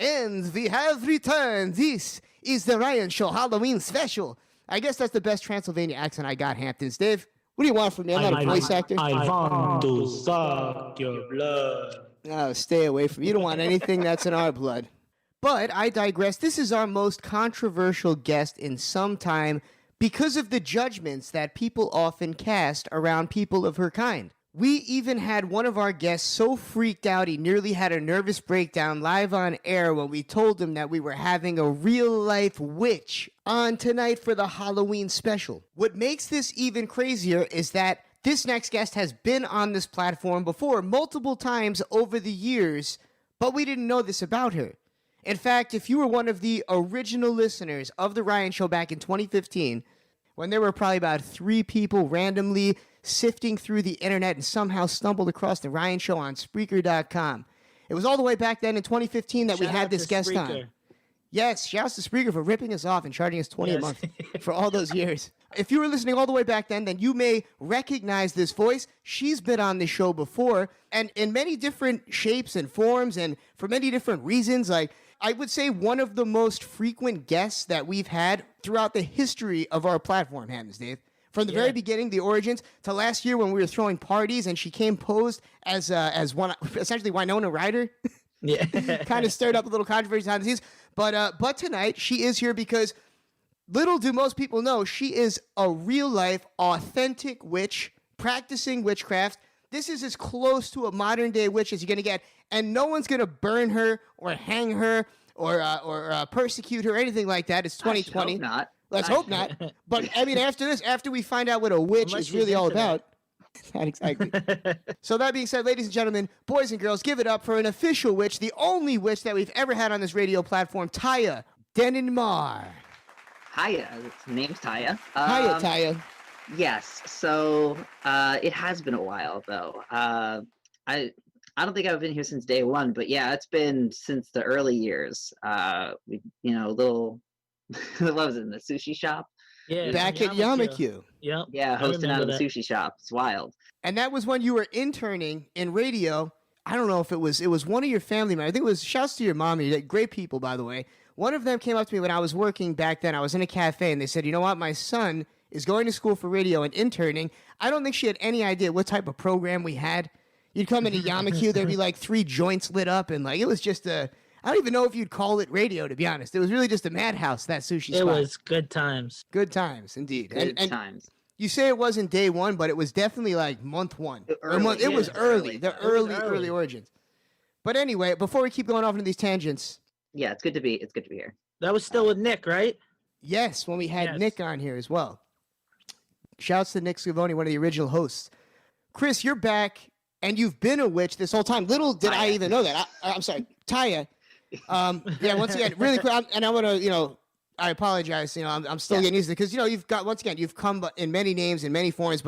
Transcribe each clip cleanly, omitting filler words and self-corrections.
And we have returned. This is the Ryan Show Halloween special. I guess that's the best Transylvania accent I got, Hamptons. Dave, what do you want from me? I'm not a voice actor. I want to suck your blood. Oh, stay away from me. You don't want anything that's in our blood. But I digress. This is our most controversial guest in some time because of the judgments that people often cast around people of her kind. We even had one of our guests so freaked out he nearly had a nervous breakdown live on air when we told him that we were having a real-life witch on tonight for the Halloween special. What makes this even crazier is that this next guest has been on this platform before multiple times over the years, but we didn't know this about her. In fact, if you were one of the original listeners of The Ryan Show back in 2015, when there were probably about 3 people randomly sifting through the internet and somehow stumbled across The Ryan Show on Spreaker.com. It was all the way back then in 2015 that we had this guest on. Yes, shouts to Spreaker for ripping us off and charging us $20 a month for all those years. If you were listening all the way back then you may recognize this voice. She's been on the show before, and in many different shapes and forms and for many different reasons. Like, I would say one of the most frequent guests that we've had throughout the history of our platform, Hammons, Dave. From the very beginning, the origins, to last year when we were throwing parties and she came posed as one, essentially Winona Ryder. Yeah. Kind of stirred up a little controversy behind the scenes. But tonight, she is here because little do most people know, she is a real-life, authentic witch practicing witchcraft. This is as close to a modern-day witch as you're going to get, and no one's going to burn her or hang her or persecute her or anything like that. It's 2020. I hope not. Let's hope not. But, I mean, after we find out what a witch is really all about. Not exactly. So that being said, ladies and gentlemen, boys and girls, give it up for an official witch, the only witch that we've ever had on this radio platform, Taya Denenmar. Hiya. Name's Taya. Hiya, Taya. Yes. So it has been a while, though. I don't think I've been here since day one, but yeah, it's been since the early years. Little... what was it, in the sushi shop? Yeah, back at Yamakyu. Yep. Yeah, hosting out of the sushi shop. It's wild. And that was when you were interning in radio. I don't know if it was one of your family members. I think it was, shouts to your mom. You're great people, by the way. One of them came up to me when I was working back then. I was in a cafe, and they said, you know what? My son is going to school for radio and interning. I don't think she had any idea what type of program we had. You'd come into Yamakyu, there'd be like 3 joints lit up, and like it was just I don't even know if you'd call it radio, to be honest. It was really just a madhouse, that sushi spot. It was good times. Good times, indeed. Good times. You say it wasn't day one, but it was definitely like month 1. It was early. The early origins. But anyway, before we keep going off into these tangents. Yeah, it's good to be here. That was still with Nick, right? Yes, when we had Nick on here as well. Shouts to Nick Scavone, one of the original hosts. Chris, you're back, and you've been a witch this whole time. Little did I even know that. I'm sorry, Taya. Once again, really quick, and I want to, I apologize. I'm still getting used to it because you've come in many names in many forms,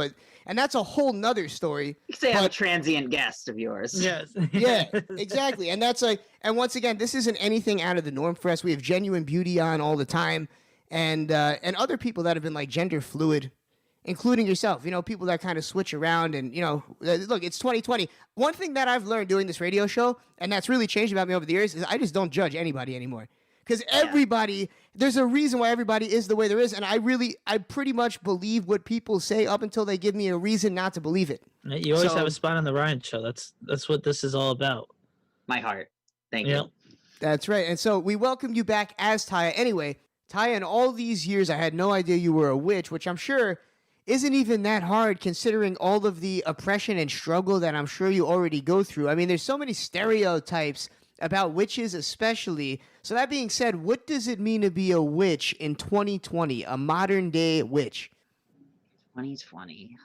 and that's a whole nother story. You say I'm a transient guest of yours. Yes. Yeah, exactly. And that's and once again, this isn't anything out of the norm for us. We have genuine beauty on all the time, and other people that have been like gender fluid, including yourself, people that kind of switch around and, look, it's 2020. One thing that I've learned doing this radio show, and that's really changed about me over the years, is I just don't judge anybody anymore. Because everybody, there's a reason why everybody is the way there is, and I pretty much believe what people say up until they give me a reason not to believe it. You always have a spot on the Ryan Show. That's what this is all about. My heart. Thank you. That's right. And so we welcome you back as Taya. Anyway, Taya, in all these years, I had no idea you were a witch, which I'm sure isn't even that hard considering all of the oppression and struggle that I'm sure you already go through. I mean, there's so many stereotypes about witches especially. So that being said, what does it mean to be a witch in 2020, a modern day witch? 2020.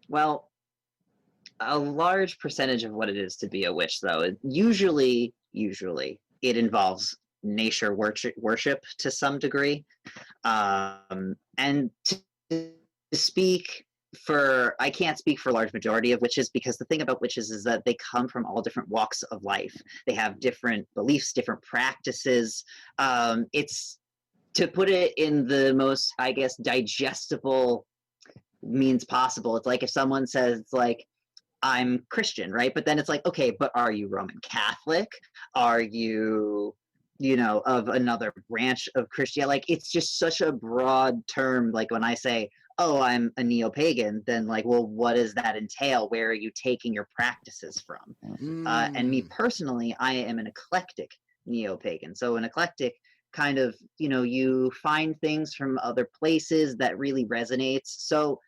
Well, a large percentage of what it is to be a witch, though, usually it involves nature worship to some degree. And to speak for, I can't speak for a large majority of witches, because the thing about witches is that they come from all different walks of life. They have different beliefs, different practices. It's, to put it in the most, I guess, digestible means possible. It's like if someone says, it's like, I'm Christian, right? But then it's like, okay, but are you Roman Catholic? Are you, of another branch of Christianity? Like, it's just such a broad term. Like, when I say, oh, I'm a neo-pagan, then like, well, what does that entail? Where are you taking your practices from? And me personally, I am an eclectic neo-pagan. So an eclectic kind of, you find things from other places that really resonates. So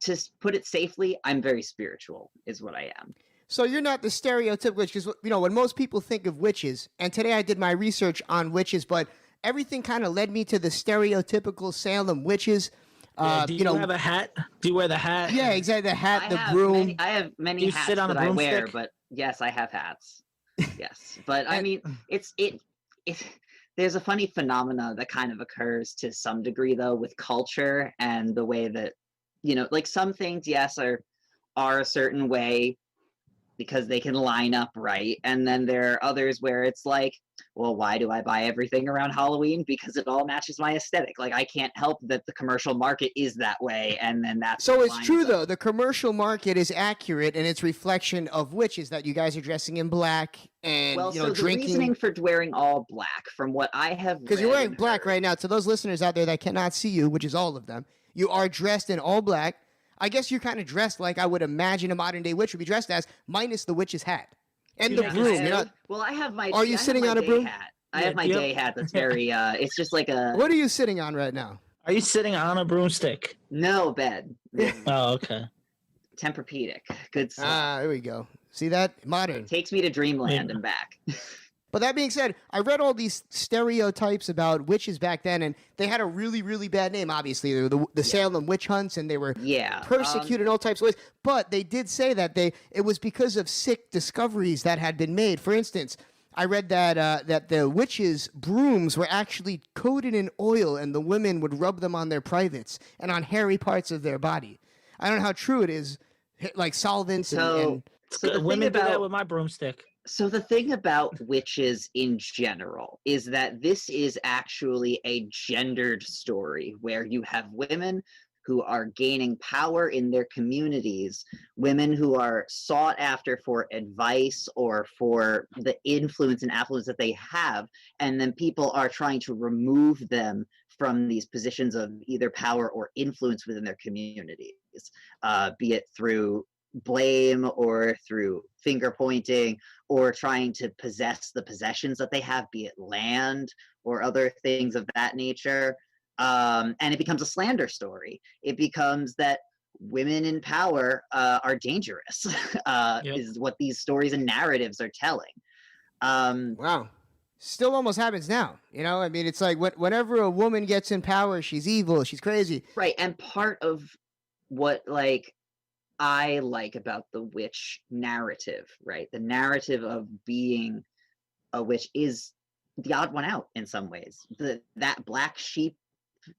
to put it safely, I'm very spiritual, is what I am. So you're not the stereotypical witch, because when most people think of witches, and today I did my research on witches, but everything kind of led me to the stereotypical Salem witches. Do you have a hat? Do you wear the hat? Yeah, exactly. The hat, the broom. I have many Do you hats sit on a that I wear, broomstick? but yes, I have hats. Yes, but I mean, it's there's a funny phenomena that kind of occurs to some degree, though, with culture and the way that, like some things, yes, are a certain way because they can line up right. And then there are others where it's like, well, why do I buy everything around Halloween? Because it all matches my aesthetic. Like, I can't help that the commercial market is that way. And then that's so it's true, though. The commercial market is accurate in its reflection of witches, that you guys are dressing in black and, so drinking. The reasoning for wearing all black, from what I have because you're wearing black right now. To those listeners out there that cannot see you, which is all of them, you are dressed in all black. I guess you're kind of dressed like I would imagine a modern day witch would be dressed as, minus the witch's hat and the broom. Well, I have my. Are you sitting on a broom? Hat. I have my day hat. That's very. It's just like a. What are you sitting on right now? Are you sitting on a broomstick? No, bed. Oh, okay. Tempur-Pedic. Good stuff. There we go. See that? Modern. It takes me to dreamland and back. But that being said, I read all these stereotypes about witches back then, and they had a really, really bad name, obviously. They were the Salem witch hunts, and they were persecuted in all types of ways. But they did say that it was because of sick discoveries that had been made. For instance, I read that the witches' brooms were actually coated in oil, and the women would rub them on their privates and on hairy parts of their body. I don't know how true it is, like solvents and women do that with my broomstick. So the thing about witches in general is that this is actually a gendered story where you have women who are gaining power in their communities, women who are sought after for advice or for the influence and affluence that they have, and then people are trying to remove them from these positions of either power or influence within their communities, be it through blame or through finger pointing or trying to possess the possessions that they have, be it land or other things of that nature. And it becomes a slander story. It becomes that women in power are dangerous, is what these stories and narratives are telling. Wow. Still almost happens now. I mean, it's like whenever a woman gets in power, she's evil, she's crazy. Right. And part of what, I like about the witch narrative, right? The narrative of being a witch is the odd one out in some ways. That black sheep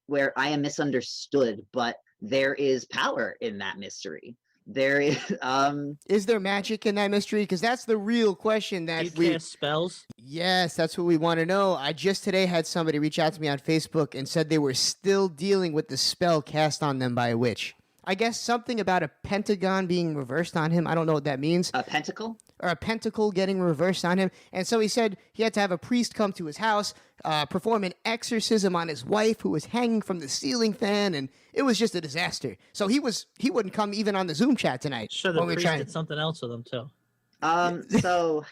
where I am misunderstood, but there is power in that mystery. There is there magic in that mystery? Because that's the real question that we cast spells. Yes, that's what we want to know. I just today had somebody reach out to me on Facebook and said they were still dealing with the spell cast on them by a witch. I guess something about a pentagon being reversed on him. I don't know what that means. A pentacle? Or a pentacle getting reversed on him. And so he said he had to have a priest come to his house, perform an exorcism on his wife who was hanging from the ceiling fan, and it was just a disaster. So he wouldn't come even on the Zoom chat tonight. Sure, the priest did something else with him too. So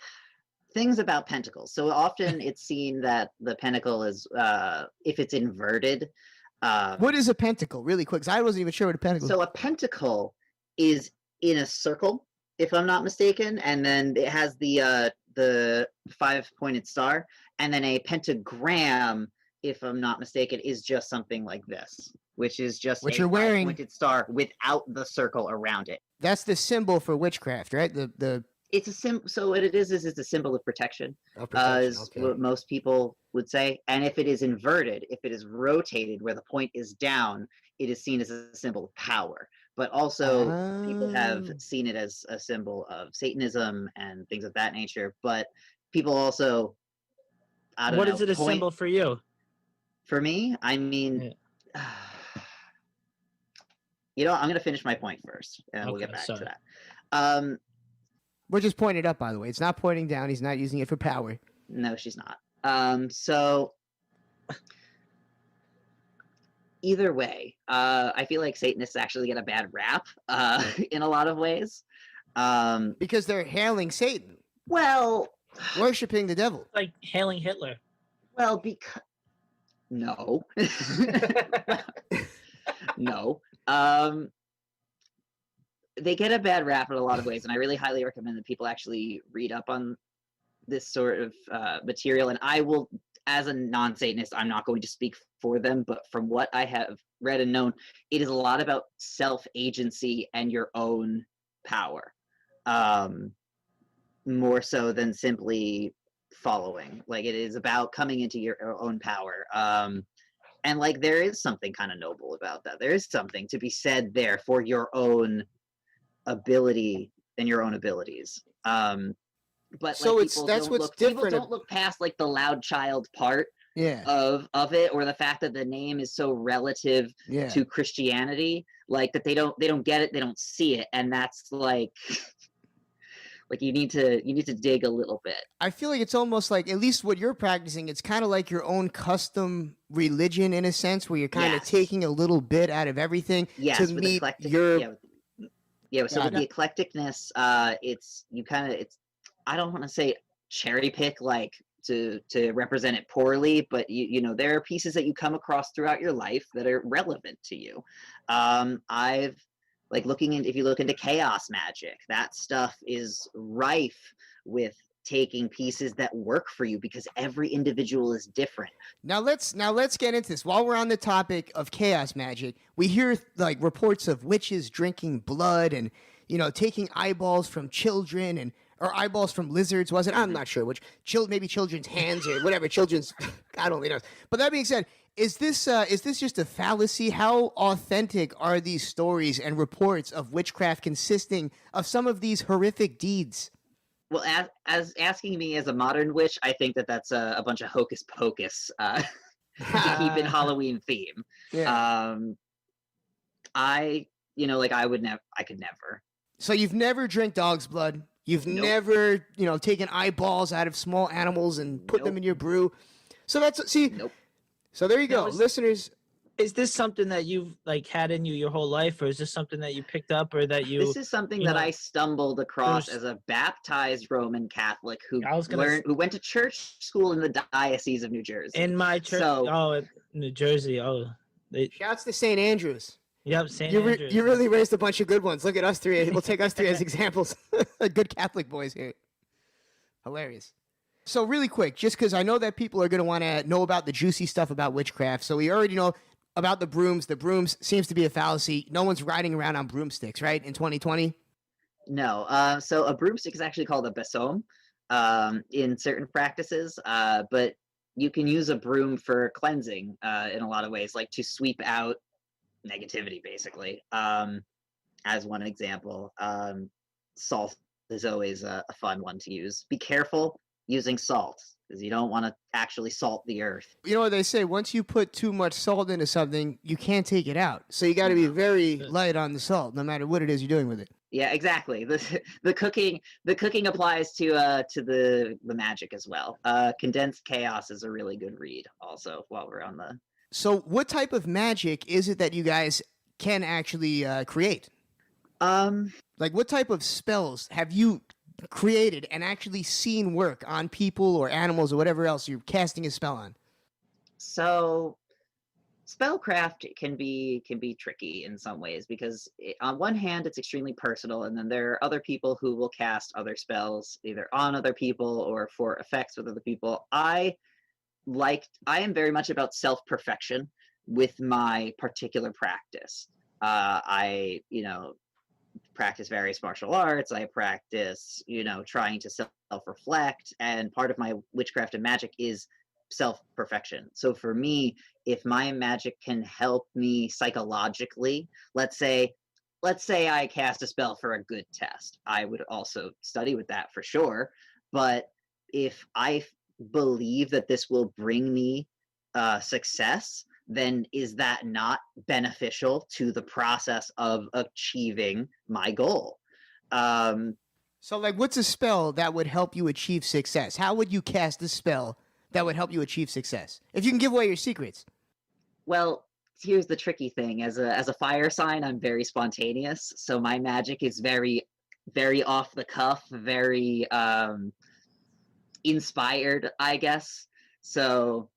things about pentacles. So often it's seen that the pentacle is, if it's inverted. What is a pentacle, really quick? Because I wasn't even sure what a pentacle. So a pentacle is in a circle, if I'm not mistaken, and then it has the 5-pointed star, and then a pentagram, if I'm not mistaken, is just something like this, which is just what a you're wearing. 5-pointed star without the circle around it. That's the symbol for witchcraft, right? It's a symbol. So what it is it's a symbol of protection. Is what most people would say. And if it is inverted, if it is rotated where the point is down, it is seen as a symbol of power. But also people have seen it as a symbol of Satanism and things of that nature. But people also, I don't know. What is it a symbol for you? For me, I mean, I'm going to finish my point first, and we'll get back to that. We're just pointing it up, by the way. It's not pointing down. He's not using it for power. No, she's not. So either way, I feel like Satanists actually get a bad rap in a lot of ways. Because they're hailing Satan, Well, worshiping the devil. Like hailing Hitler. well, because no, no. They get a bad rap in a lot of ways, and I really highly recommend that people actually read up on this sort of material. And I will, as a non-Satanist, I'm not going to speak for them, but from what I have read and known, it is a lot about self-agency and your own power, more so than simply following. Like, it is about coming into your own power. And like, there is something kind of noble about that. There is something to be said there for your own ability and your own abilities. But So like, that's what's different. People don't look past like the loud child part Yeah. of it, or the fact that the name is so relative Yeah. to Christianity, like that they don't get it, they don't see it, and that's like like you need to dig a little bit. I feel like it's almost like, at least what you're practicing, it's kind of like your own custom religion in a sense, where you're kind of Yes. taking a little bit out of everything Yes, to with meet eclectic, your. so with Yeah. the eclecticness, it's I don't want to say cherry pick like to represent it poorly, but you know, there are pieces that you come across throughout your life that are relevant to you. I've like if you look into chaos magic, that stuff is rife with taking pieces that work for you because every individual is different. Now let's get into this. While we're on the topic of chaos magic, we hear like reports of witches drinking blood and, you know, taking eyeballs from children and or eyeballs from lizards. Was it? I'm not sure which. Maybe children's hands or whatever. Children's God only knows. But that being said, is this just a fallacy? How authentic are these stories and reports of witchcraft consisting of some of these horrific deeds? Well, as asking me as a modern witch, I think that's a bunch of hocus pocus to keep in Halloween theme. Yeah. I could never. So you've never drank dog's blood. You've Nope. never, you know, taken eyeballs out of small animals and put them Nope. in your brew. So that's Nope. So there you go, Now, listeners. Is this something that you've like had in you your whole life, or is this something that you picked up, or that you? This is something you that know, I stumbled across there's- as a baptized Roman Catholic who I who went to church school in the Diocese of New Jersey. in my church. So- New Jersey. Oh, Shouts to St. Andrews. yep, St. You Andrews. you really raised a bunch of good ones. Look at us three. We'll take us three as examples. Good Catholic boys here. Hilarious. So really quick, just because I know that people are going to want to know about the juicy stuff about witchcraft. So we already know about the brooms. The brooms seems to be a fallacy. No one's riding around on broomsticks, right? In 2020. No. So a broomstick is actually called a besom in certain practices, but you can use a broom for cleansing in a lot of ways, like to sweep out negativity, basically. As one example, salt is always a fun one to use. Be careful using salt, because you don't want to actually salt the earth. You know what they say? Once you put too much salt into something, you can't take it out. So you got to be very light on the salt, no matter what it is you're doing with it. Yeah, exactly. The cooking applies to the magic as well. Condensed Chaos is a really good read also, while we're on the. So what type of magic is it that you guys can actually create? Like what type of spells have you created and actually seen work on people or animals or whatever else you're casting a spell on? So spellcraft can be tricky in some ways, because on one hand it's extremely personal, and then there are other people who will cast other spells either on other people or for effects with other people. I am very much about self-perfection with my particular practice. I practice various martial arts. I practice, trying to self-reflect, and part of my witchcraft and magic is self-perfection. So for me, if my magic can help me psychologically, let's say I cast a spell for a good test, I would also study with that for sure. But if I believe that this will bring me success, then is that not beneficial to the process of achieving my goal? So, like, what's a spell that would help you achieve success? How would you cast a spell that would help you achieve success? If you can give away your secrets. Well, here's the tricky thing. As a fire sign, I'm very spontaneous, so my magic is very, very off the cuff, very inspired, I guess. So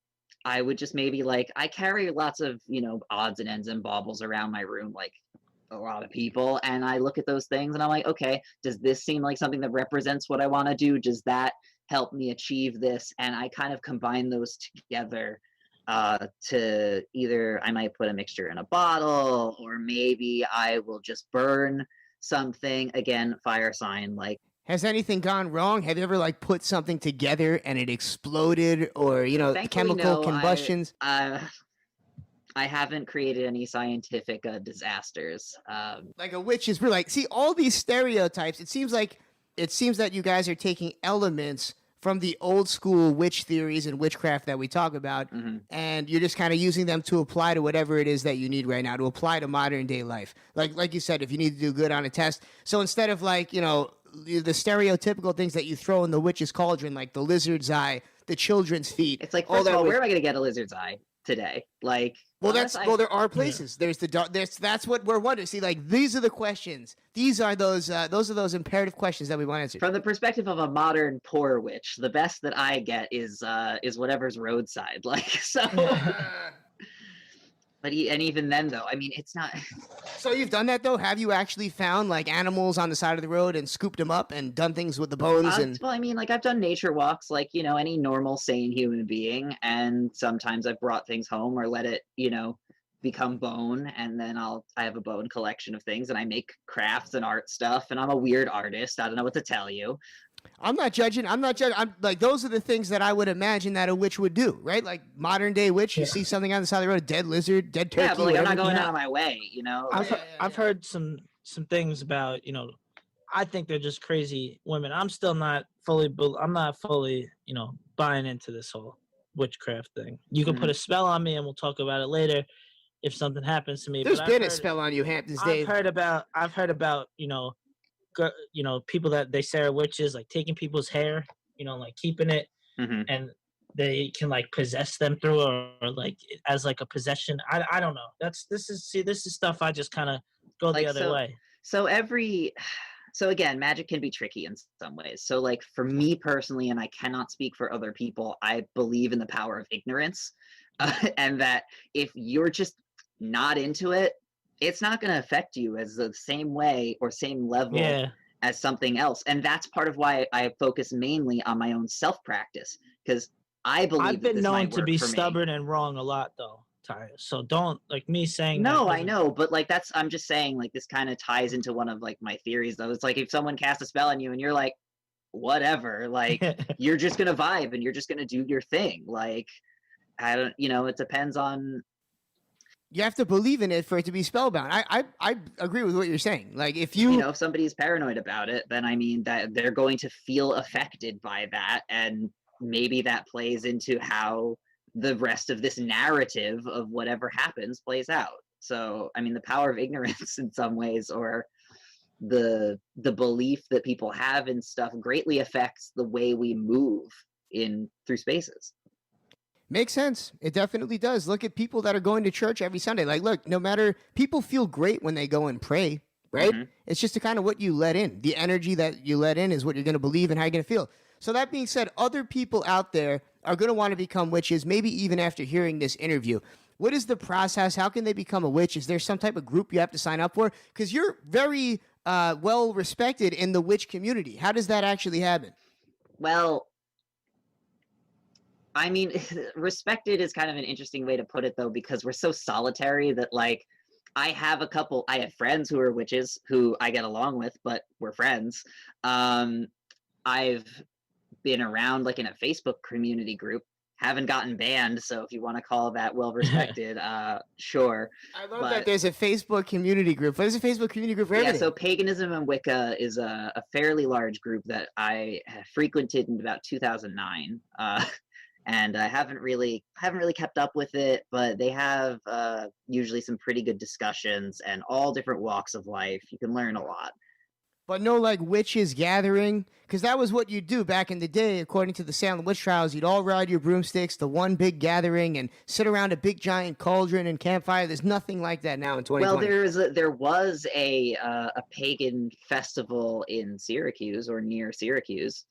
I would just maybe like I carry lots of, odds and ends and baubles around my room, like a lot of people, and I look at those things and I'm like, okay, does this seem like something that represents what I want to do? Does that help me achieve this? And I kind of combine those together to either I might put a mixture in a bottle, or maybe I will just burn something. Again, fire sign, like Has anything gone wrong? Have you ever like put something together and it exploded, or thankfully, chemical no, combustions? I haven't created any scientific disasters. Like a witch is, we're like, see all these stereotypes. It seems that you guys are taking elements from the old school witch theories and witchcraft that we talk about, and you're just kind of using them to apply to whatever it is that you need right now, to apply to modern day life. Like you said, if you need to do good on a test. So instead of like, the stereotypical things that you throw in the witch's cauldron, like the lizard's eye, the children's feet. It's like, first of all, where am I going to get a lizard's eye today? Like, well, there are places. Yeah. That's what we're wondering. See, like, these are the questions. These are those imperative questions that we want answered. From the perspective of a modern poor witch, the best that I get is whatever's roadside. Like, so. But even then, though, I mean, it's not. So you've done that, though? Have you actually found like animals on the side of the road and scooped them up and done things with the bones? Well, I mean, like I've done nature walks, like any normal, sane human being, and sometimes I've brought things home or let it, become bone, and then I have a bone collection of things, and I make crafts and art stuff, and I'm a weird artist. I don't know what to tell you. I'm not judging. I'm like, those are the things that I would imagine that a witch would do, right? Like modern day witch, you see something on the side of the road, dead lizard, dead turkey. Yeah, but like, I'm not going out of my way, I've heard some things about, I think they're just crazy women. I'm still not fully, buying into this whole witchcraft thing. You can put a spell on me, and we'll talk about it later if something happens to me. There's been a spell on you, Hamptons Dave. I've heard about, people that they say are witches, like taking people's hair, like keeping it, and they can like possess them through, or like as like a possession. I don't know. This is stuff I just kind of go the other way. So again, magic can be tricky in some ways. So like for me personally, and I cannot speak for other people, I believe in the power of ignorance, and that if you're just not into it, it's not going to affect you as the same way or same level as something else. And that's part of why I focus mainly on my own self-practice, because I believe I've been known to be stubborn me. And wrong a lot, though, Ty. So don't, like me saying no, I know, but like I'm just saying, like, this kind of ties into one of like my theories, though. It's like if someone casts a spell on you and you're like, whatever, like you're just going to vibe and you're just going to do your thing. Like, I don't, it depends on. You have to believe in it for it to be spellbound. I agree with what you're saying. Like if if somebody's paranoid about it, then I mean that they're going to feel affected by that, and maybe that plays into how the rest of this narrative of whatever happens plays out. So I mean, the power of ignorance in some ways, or the belief that people have in stuff, greatly affects the way we move through spaces. Makes sense. It definitely does. Look at people that are going to church every Sunday. Like, look, no matter, people feel great when they go and pray, right? It's just kind of what you let in. The energy that you let in is what you're going to believe and how you're going to feel. So that being said, other people out there are going to want to become witches, maybe even after hearing this interview. What is the process? How can they become a witch? Is there some type of group you have to sign up for? Because you're very well respected in the witch community. How does that actually happen? Well, I mean, respected is kind of an interesting way to put it, though, because we're so solitary that, like, I have friends who are witches who I get along with, but we're friends. I've been around, like, in a Facebook community group, haven't gotten banned, so if you want to call that well-respected, sure. I love that there's a Facebook community group. There's a Facebook community group for everything. Yeah, so Paganism and Wicca is a fairly large group that I frequented in about 2009. And I haven't really kept up with it, but they have usually some pretty good discussions and all different walks of life. You can learn a lot. But no, like, witches gathering? Because that was what you'd do back in the day, according to the Salem witch trials. You'd all ride your broomsticks to one big gathering and sit around a big giant cauldron and campfire. There's nothing like that now in 2020. Well, there was a pagan festival in Syracuse or near Syracuse.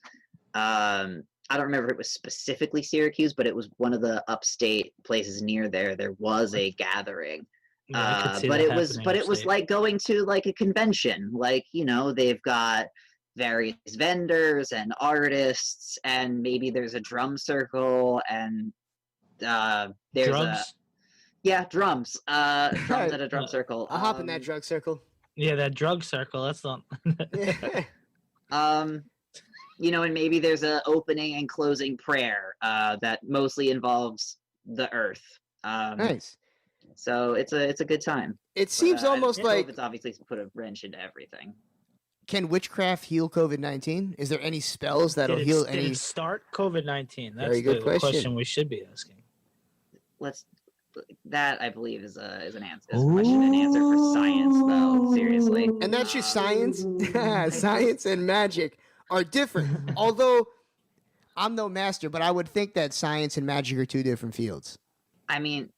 I don't remember if it was specifically Syracuse, but it was one of the upstate places near there. There was a gathering. Yeah, but it was like going to like a convention. Like, you know, they've got various vendors and artists, and maybe there's a drum circle, and there's drums? drums at a drum circle. I'll hop in that drug circle. Yeah, that drug circle. That's not. You know, and maybe there's a opening and closing prayer that mostly involves the earth. Nice. So it's a good time. It seems almost like it's obviously put a wrench into everything. Can witchcraft heal COVID-19? Is there any spells that'll heal any? Did it start COVID-19? That's Very good the question we should be asking. That I believe is an answer. Is a question and answer for science, though. Seriously. And that's just science. Science and magic are different. Although I'm no master, but I would think that science and magic are two different fields. I mean,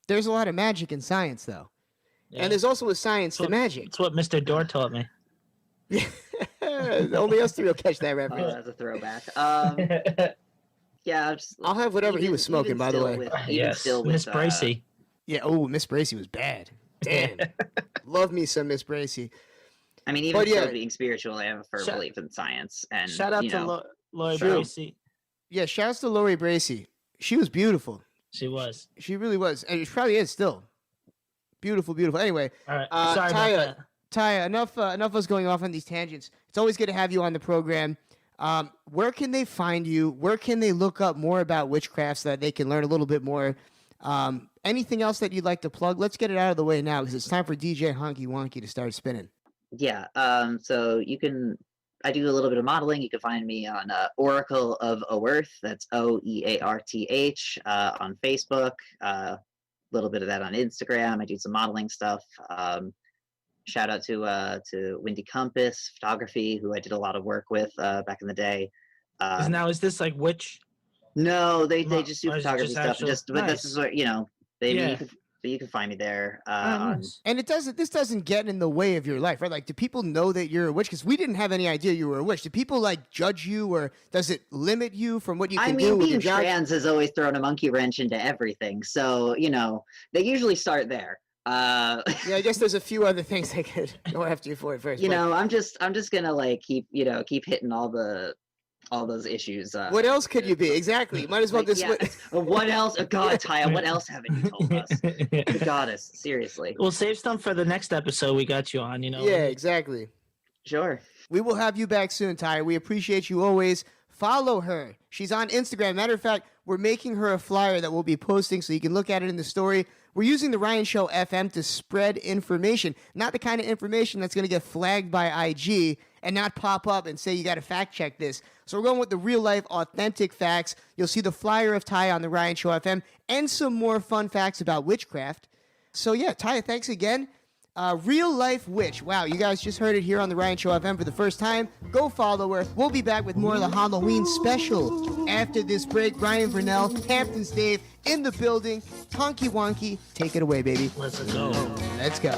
there's a lot of magic in science, though. Yeah. And there's also a science to magic. That's what Mr. Door taught me. Only us three will catch that reference. Oh, that's a throwback. Yeah, I'll have whatever he was smoking, by the way. Yes, Miss Bracey. Yeah, Miss Bracey was bad. Damn. Love me some Miss Bracey. I mean, even still being spiritual, I have a firm belief in science. And shout out to Lori Bracey. Yeah, shouts to Lori Bracey. She was beautiful. She was. She really was. And she probably is still. Beautiful, beautiful. Anyway, all right. Sorry about that. Taya, enough of us going off on these tangents. It's always good to have you on the program. Where can they find you? Where can they look up more about witchcraft so that they can learn a little bit more? Anything else that you'd like to plug? Let's get it out of the way now because it's time for DJ Honky Wonky to start spinning. Yeah. So I do a little bit of modeling. You can find me on Oracle of Oerth. That's OEARTH on Facebook. A little bit of that on Instagram. I do some modeling stuff. Shout out to Windy Compass Photography, who I did a lot of work with back in the day. Is this like witch? No, they just do photography stuff. But this is what you can find me there. Nice. And this doesn't get in the way of your life, right? Like, do people know that you're a witch? Because we didn't have any idea you were a witch. Do people like judge you, or does it limit you from what you can do? Being trans has always thrown a monkey wrench into everything. So they usually start there. Yeah, I guess there's a few other things they could go after you for at first. I'm just gonna like keep hitting all those issues. What else could you be? Exactly. You might as well What else? God, Taya, what else haven't you told us? Good goddess, seriously. We'll save some for the next episode we got you on. Yeah, exactly. Sure. We will have you back soon, Taya. We appreciate you always. Follow her. She's on Instagram. Matter of fact, we're making her a flyer that we'll be posting so you can look at it in the story. We're using the Ryan Show FM to spread information, not the kind of information that's going to get flagged by IG and not pop up and say you got to fact check this. So we're going with the real life, authentic facts. You'll see the flyer of Taya on the Ryan Show FM and some more fun facts about witchcraft. So yeah, Taya, thanks again. Real life witch. Wow, you guys just heard it here on the Ryan Show FM for the first time. Go follow her. We'll be back with more of the Halloween special after this break. Ryan Vernell, Hampton's Dave in the building. Honky Wonky, take it away, baby. Let's go. Let's go.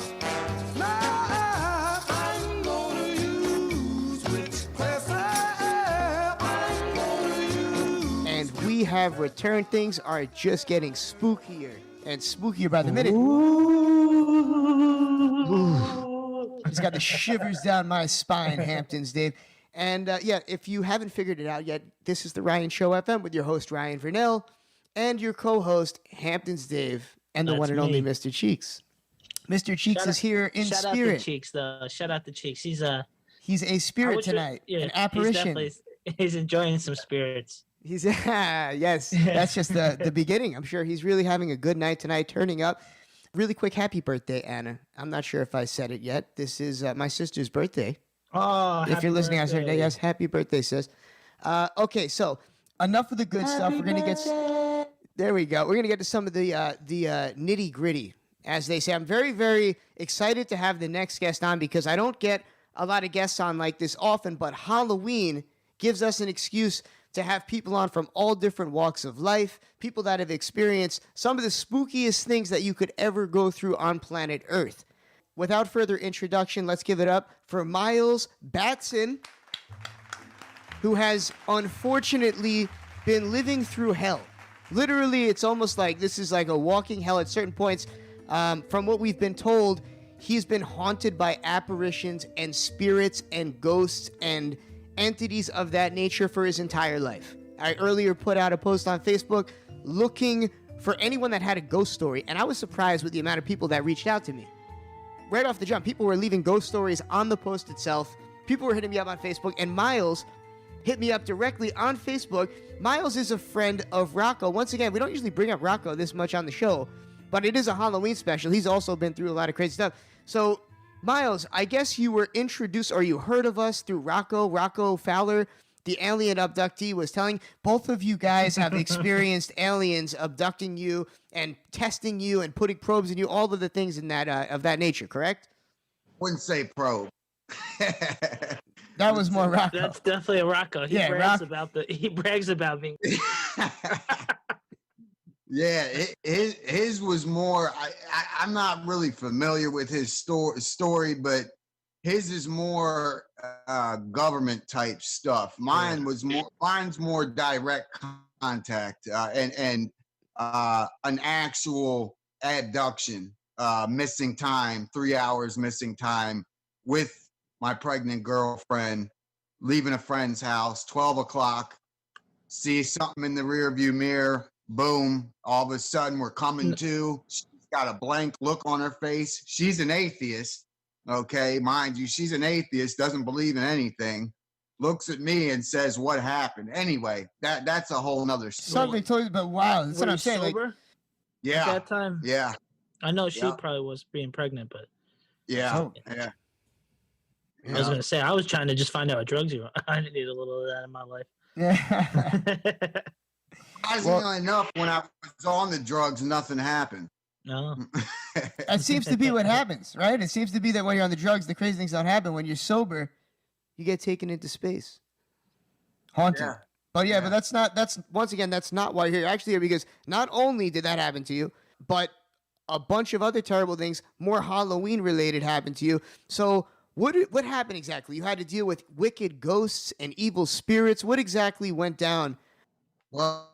And we have returned. Things are just getting spookier and spookier by the minute. Just got the shivers down my spine, Hamptons Dave. And if you haven't figured it out yet, this is the Ryan Show FM with your host, Ryan Vernell, and your co-host, Hamptons Dave, and the one and only Mr. Cheeks. Mr. Cheeks is here in spirit. Shout out to Cheeks, though. Shout out to Cheeks. He's a spirit tonight, an apparition. He's enjoying some spirits. Yes, that's just the beginning. I'm sure he's really having a good night tonight, turning up. Really quick, happy birthday, Anna. I'm not sure if I said it yet. This is my sister's birthday. Oh, if you're listening out there, yes, happy birthday, sis. Okay, so enough of the good stuff. We're gonna get. There we go. We're gonna get to some of the nitty gritty, as they say. I'm very, very excited to have the next guest on because I don't get a lot of guests on like this often, but Halloween gives us an excuse to have people on from all different walks of life, people that have experienced some of the spookiest things that you could ever go through on planet Earth. Without further introduction, let's give it up for Miles Batson, who has unfortunately been living through hell. Literally, it's almost like this is like a walking hell at certain points. From what we've been told, he's been haunted by apparitions and spirits and ghosts and entities of that nature for his entire life. I earlier put out a post on Facebook looking for anyone that had a ghost story, and I was surprised with the amount of people that reached out to me. Right off the jump, people were leaving ghost stories on the post itself. People were hitting me up on Facebook, and Miles hit me up directly on Facebook. Miles is a friend of Rocco. Once again, we don't usually bring up Rocco this much on the show, but it is a Halloween special. He's also been through a lot of crazy stuff. So, Miles, I guess you were introduced or you heard of us through Rocco Fowler, the alien abductee, was telling. Both of you guys have experienced aliens abducting you and testing you and putting probes in you, all of the things in that of that nature, correct? Wouldn't say probe. That was more Rocco. That's definitely a Rocco. He brags about me. Yeah, his was more. I'm not really familiar with his story, but his is more government type stuff. Mine's more direct contact and an actual abduction, missing time, 3 hours missing time with my pregnant girlfriend, leaving a friend's house, 12 o'clock, see something in the rearview mirror. Boom, all of a sudden we're coming to. She's got a blank look on her face. She's an atheist, okay, mind you, she's an atheist, doesn't believe in anything. Looks at me and says, what happened? Anyway, that's a whole nother story. Something totally, but wow, that's what I'm saying. Sober? Like, Yeah. At that time? Yeah. I know she probably was being pregnant, but Yeah. Yeah. I was going to say, I was trying to just find out what drugs you were. I need a little of that in my life. yeah. Surprisingly enough, when I was on the drugs, nothing happened. No. That seems to be what happens, right? It seems to be that when you're on the drugs, the crazy things don't happen. When you're sober, you get taken into space. Haunted. Yeah. But that's once again, that's not why you're here. You're actually here because not only did that happen to you, but a bunch of other terrible things, more Halloween related, happened to you. So what happened exactly? You had to deal with wicked ghosts and evil spirits. What exactly went down? Well,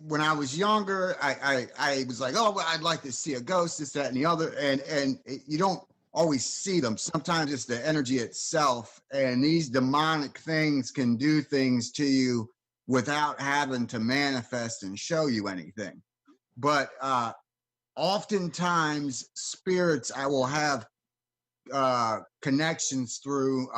when I was younger, I was like, oh, well, I'd like to see a ghost, this, that, and the other. And you don't always see them. Sometimes it's the energy itself. And these demonic things can do things to you without having to manifest and show you anything. But oftentimes, spirits, I will have connections through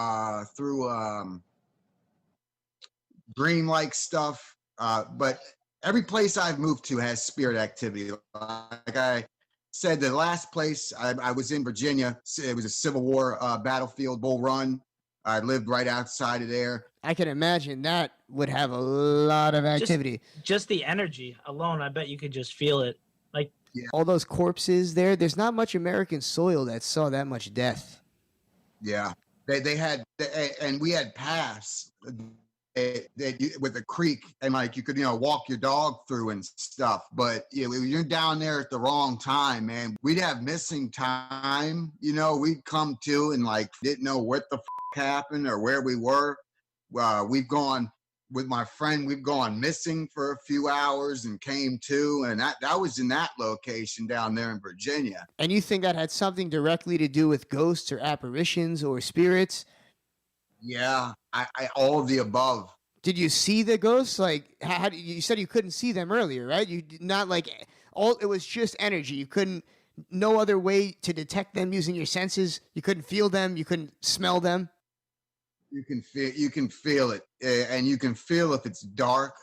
dream-like stuff, but every place I've moved to has spirit activity. Like I said, the last place I was in Virginia, it was a Civil War battlefield, Bull Run. I lived right outside of there. I can imagine that would have a lot of activity. Just the energy alone, I bet you could just feel it. Like all those corpses there. There's not much American soil that saw that much death. Yeah, they had, and we had paths with a creek, and like you could walk your dog through and stuff. But you're down there at the wrong time, man. We'd have missing time. We'd come to and like didn't know what the happened or where we were. We've gone with my friend. We've gone missing for a few hours and came to, and that was in that location down there in Virginia. And you think that had something directly to do with ghosts or apparitions or spirits? Yeah, I all of the above. Did you see the ghosts? Like, how you said you couldn't see them earlier, right? You did not like all. It was just energy. You couldn't. No other way to detect them using your senses. You couldn't feel them. You couldn't smell them. You can feel it, and you can feel if it's dark.